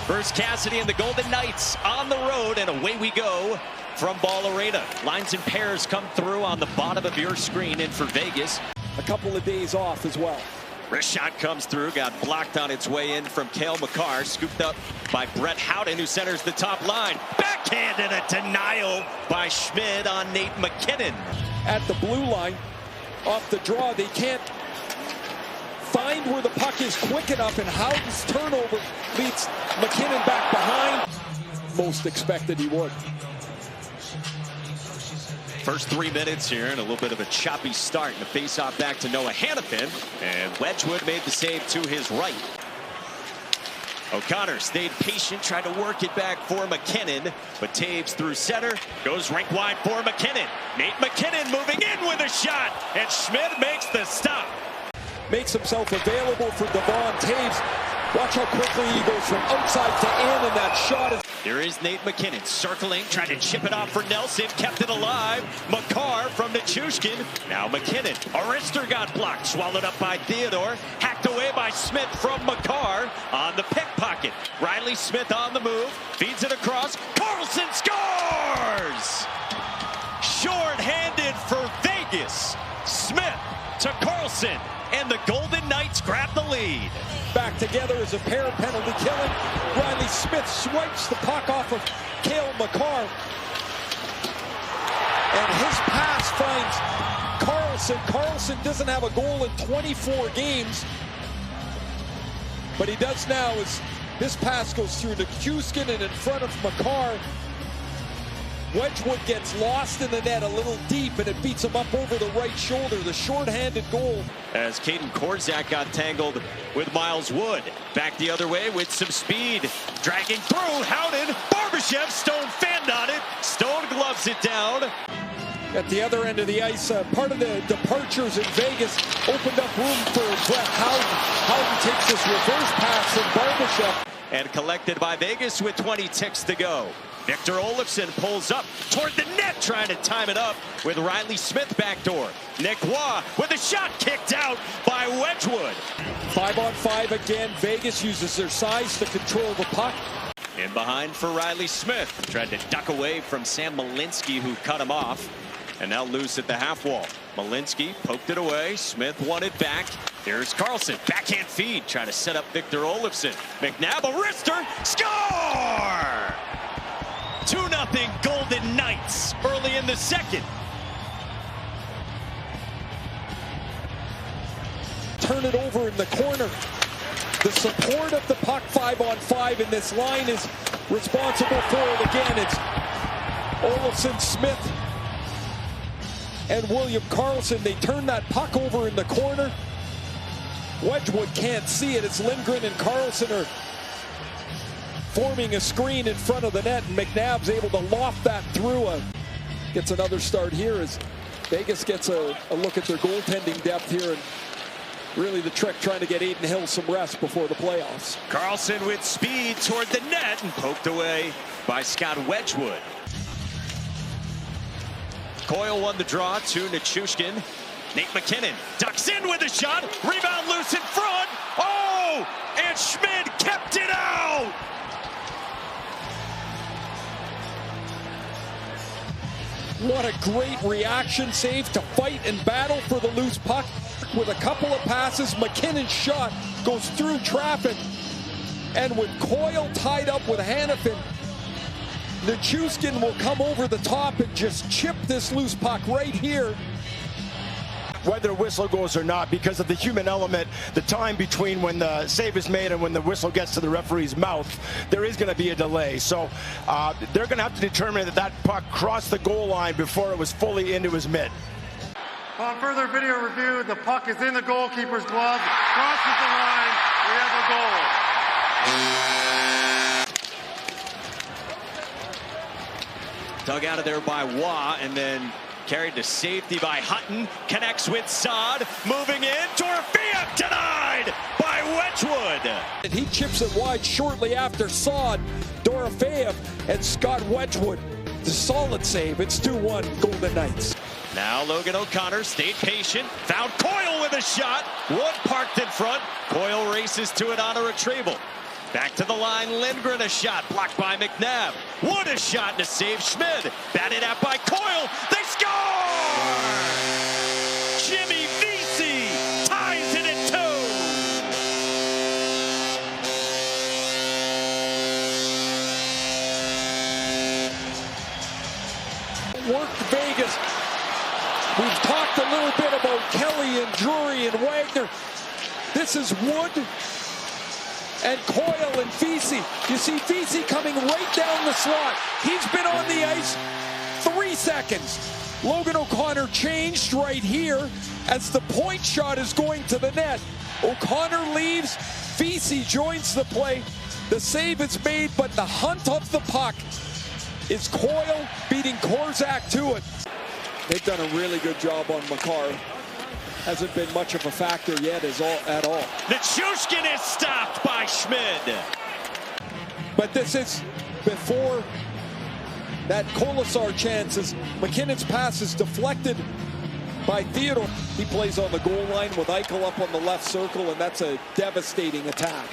Versus Cassidy and the Golden Knights on the road, and away we go from Ball Arena. Lines and pairs come through on the bottom of your screen in for Vegas. A couple of days off as well. Wrist shot comes through, got blocked on its way in from Cale Makar, scooped up by Brett Howden, who centers the top line. Backhand and a denial by Schmid on Nate MacKinnon. At the blue line, off the draw, they can't find where the puck is quick enough, and Howden's turnover leads MacKinnon back behind. Most expected he would. First 3 minutes here, and a little bit of a choppy start. And the face-off back to Noah Hannafin, and Wedgwood made the save to his right. O'Connor stayed patient, tried to work it back for MacKinnon, but Taves through center, goes rink wide for MacKinnon. Nate MacKinnon moving in with a shot, and Schmid makes the stop. Makes himself available for Devon Taves. Watch how quickly he goes from outside to in, and that shot is... Here is Nate MacKinnon circling, trying to chip it off for Nelson, kept it alive. Makar from Nichushkin. Now MacKinnon. Arister got blocked, swallowed up by Theodore. Hacked away by Smith from Makar on the pickpocket. Riley Smith on the move, feeds it across. Carlson scores! Short-handed for Vegas. Smith to Carlson, and the Golden Knights grab the lead. Back together as a pair, penalty killing. Riley Smith swipes the puck off of Cale Makar, and his pass finds Carlson. Carlson doesn't have a goal in 24 games, but he does now as this pass goes through Nichushkin and in front of Makar. Wedgwood gets lost in the net a little deep, and it beats him up over the right shoulder. The short-handed goal. As Caden Korzak got tangled with Miles Wood. Back the other way with some speed. Dragging through, Howden. Barbashev, Stone fanned on it. Stone gloves it down. At the other end of the ice, part of the departures in Vegas opened up room for Brett Howden. Howden takes this reverse pass from Barbashev. And collected by Vegas with 20 ticks to go. Victor Olofsson pulls up toward the net, trying to time it up with Riley Smith backdoor. Nick Waugh with a shot kicked out by Wedgwood. 5-on-5 again. Vegas uses their size to control the puck. In behind for Riley Smith. Tried to duck away from Sam Malinsky, who cut him off. And now loose at the half wall. Malinsky poked it away. Smith won it back. Here's Carlson. Backhand feed. Trying to set up Victor Olofsson. McNabb, a wrister. Score! 2-0 Golden Knights early in the second. Turn it over in the corner. The support of the puck 5-on-5 in this line is responsible for it again. It's Olofsson, Smith, and William Karlsson. They turn that puck over in the corner. Wedgwood can't see it. It's Lindgren and Karlsson are forming a screen in front of the net, and McNabb's able to loft that through. Gets another start here as Vegas gets a look at their goaltending depth here, and really the trick trying to get Aiden Hill some rest before the playoffs. Karlsson with speed toward the net and poked away by Scott Wedgwood. Coyle won the draw to Nichushkin. Nate MacKinnon ducks in with a shot. Rebound loose in front. Oh! And Schmid kept it out! What a great reaction save to fight and battle for the loose puck. With a couple of passes, MacKinnon's shot goes through traffic. And with Coyle tied up with Hannafin, Nichushkin will come over the top and just chip this loose puck right here. Whether a whistle goes or not, because of the human element, the time between when the save is made and when the whistle gets to the referee's mouth, there is going to be a delay. So they're going to have to determine that that puck crossed the goal line before it was fully into his mitt. On further video review, the puck is in the goalkeeper's glove, crosses the line, we have a goal. Dug out of there by Waugh, and then carried to safety by Hutton. Connects with Saad. Moving in. Dorofeev denied by Wedgwood. And he chips it wide shortly after Saad, Dorofeev, and Scott Wedgwood. The solid save. It's 2-1 Golden Knights. Now Logan O'Connor stayed patient. Found Coyle with a shot. Wood parked in front. Coyle races to it on a retrieval. Back to the line, Lindgren, a shot blocked by McNabb. What a shot to save Schmid. Batted out by Coyle. They score! Jimmy Vesey ties it at 2. Worked Vegas. We've talked a little bit about Kelly and Drury and Wagner. This is Wood and Coyle and Vesey. You see Vesey coming right down the slot. He's been on the ice 3 seconds. Logan O'Connor changed right here as the point shot is going to the net. O'Connor leaves. Vesey joins the play. The save is made, but the hunt of the puck is Coyle beating Korzak to it. They've done a really good job on Makar. Hasn't been much of a factor yet at all. Nichushkin is stopped by Schmid. But this is before that Kolasar chances. McKinnon's pass is deflected by Theodore. He plays on the goal line with Eichel up on the left circle, and that's a devastating attack.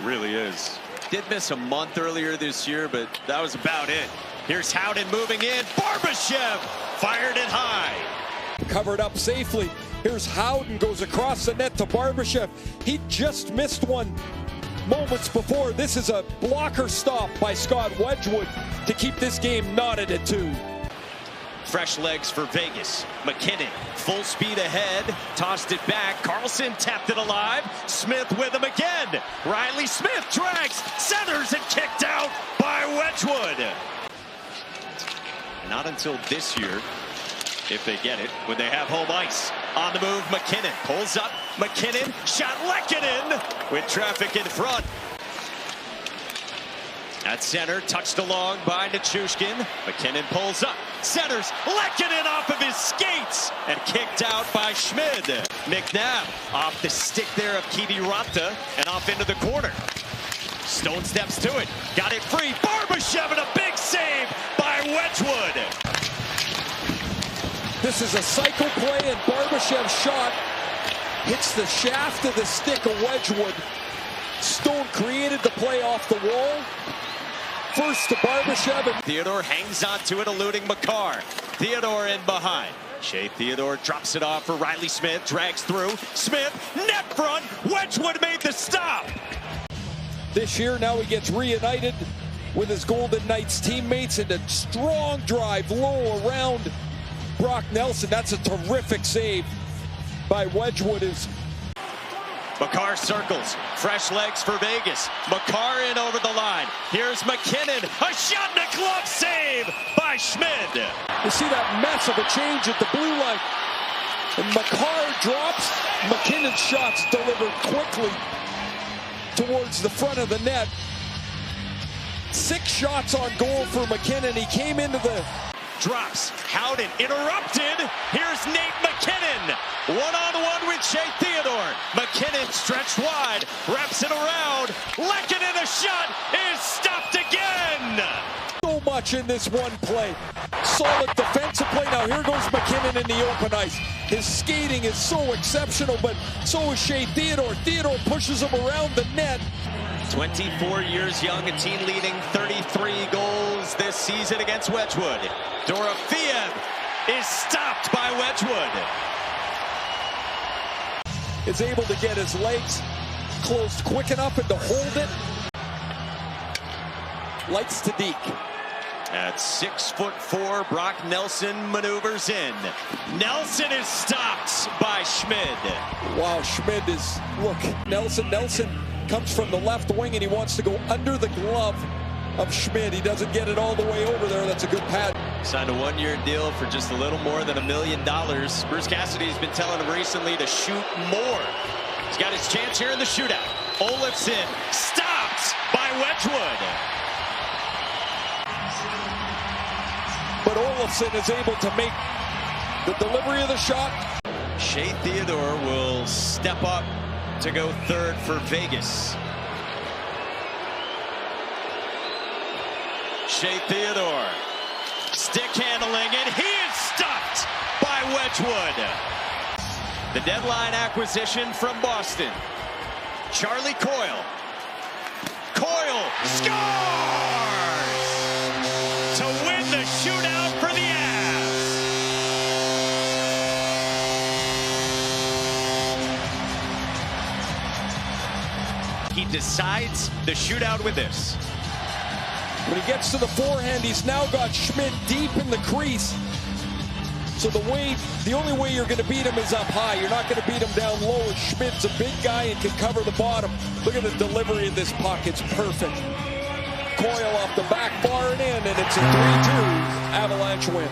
Really is. Did miss a month earlier this year, but that was about it. Here's Howden moving in. Barbashev fired it high. Covered up safely. Here's Howden, goes across the net to Barbashev. He just missed one moments before. This is a blocker stop by Scott Wedgwood to keep this game knotted at 2. Fresh legs for Vegas. McKinnon, full speed ahead, tossed it back. Carlson tapped it alive. Smith with him again. Riley Smith drags, centers, and kicked out by Wedgwood. Not until this year, if they get it, when they have home ice. On the move, McKinnon pulls up. McKinnon, shot Lehkonen with traffic in front. At center, touched along by Nichushkin. McKinnon pulls up, centers, Lehkonen off of his skates, and kicked out by Schmid. McNabb off the stick there of Kiviranta and off into the corner. Stone steps to it, got it free. Barbashev and a big save by Wedgwood. This is a cycle play, and Barbashev's shot hits the shaft of the stick of Wedgwood. Stone created the play off the wall. First to Barbashev. And Theodore hangs on to it, eluding Makar. Theodore in behind. Shea Theodore drops it off for Riley Smith, drags through. Smith, net front. Wedgwood made the stop. this year, now he gets reunited with his Golden Knights teammates, and a strong drive low around Brock Nelson. That's a terrific save by Wedgwood. Makar circles, fresh legs for Vegas. Makar in over the line. Here's McKinnon, a shot and a glove save by Schmid. You see that mess of a change at the blue line. And Makar drops. McKinnon's shots delivered quickly towards the front of the net. 6 shots on goal for McKinnon. He came into the... Drops, Howden interrupted. Here's Nate McKinnon. One-on-one with Shea Theodore. McKinnon stretched wide, wraps it around. Lehkonen, a shot is stopped again. So much in this one play. Solid defensive play. Now here goes McKinnon in the open ice. His skating is so exceptional, but so is Shea Theodore. Theodore pushes him around the net. 24 years young, a team leading 33 goals this season against Wedgwood. Dorofeev is stopped by Wedgwood. Is able to get his legs closed quick enough and to hold it. Lights to Deke. At 6'4", Brock Nelson maneuvers in. Nelson is stopped by Schmid. Wow, Schmid is, look, Nelson comes from the left wing and he wants to go under the glove of Schmid. He doesn't get it all the way over there. That's a good pad. Signed a 1-year deal for just a little more than $1 million. Bruce Cassidy's been telling him recently to shoot more. He's got his chance here in the shootout. Olofsson stopped by Wedgwood. But Olofsson is able to make the delivery of the shot. Shea Theodore will step up to go third for Vegas. Shea Theodore, stick handling, and he is stopped by Wedgwood. The deadline acquisition from Boston. Charlie Coyle Eichel scores to win the shootout for the Avs. He decides the shootout with this. When he gets to the forehand, he's now got Schmidt deep in the crease. So the only way you're going to beat him is up high. You're not going to beat him down low. Schmidt's a big guy and can cover the bottom. Look at the delivery of this puck. It's perfect. Coyle off the back bar and in, and it's a 3-2 Avalanche win.